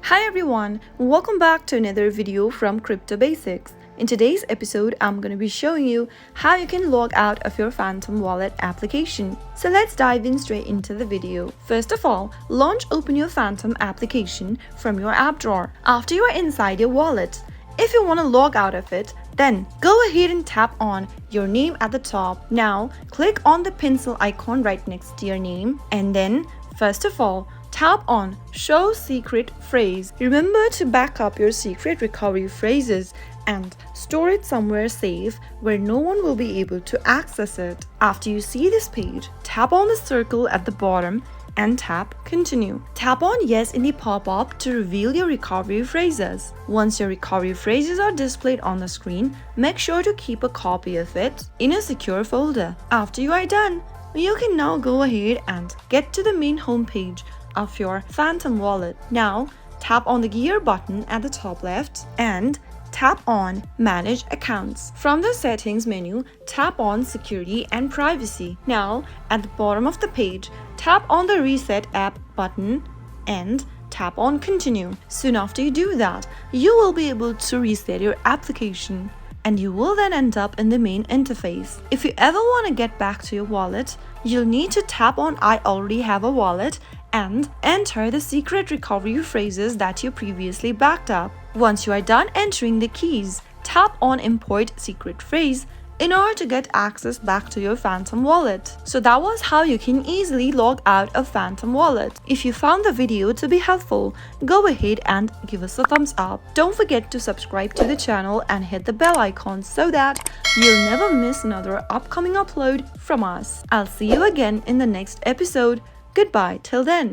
Hi everyone, welcome back to another video from Crypto Basics. In today's episode, I'm going to be showing you how you can log out of your Phantom Wallet application. So let's dive in straight into the video. First of all, open your Phantom application from your app drawer. After you are inside your wallet, if you want to log out of it, then go ahead and tap on your name at the top. Now, click on the pencil icon right next to your name and then, first of all, tap on Show Secret Phrase. Remember to back up your secret recovery phrases and store it somewhere safe where no one will be able to access it. After you see this page, tap on the circle at the bottom and tap Continue. Tap on Yes in the pop-up to reveal your recovery phrases. Once your recovery phrases are displayed on the screen, make sure to keep a copy of it in a secure folder. After you are done, you can now go ahead and get to the main home page of your Phantom wallet. Now, tap on the gear button at the top left and tap on Manage Accounts. From the Settings menu, tap on Security and Privacy. Now, at the bottom of the page, tap on the Reset App button and tap on Continue. Soon after you do that, you will be able to reset your application and you will then end up in the main interface. If you ever want to get back to your wallet, you'll need to tap on I already have a wallet and enter the secret recovery phrases that you previously backed up. Once you are done entering the keys, tap on Import Secret Phrase in order to get access back to your Phantom wallet. So that was how you can easily log out of Phantom wallet. If you found the video to be helpful, go ahead and give us a thumbs up. Don't forget to subscribe to the channel and hit the bell icon so that you'll never miss another upcoming upload from us. I'll see you again in the next episode. Goodbye till then.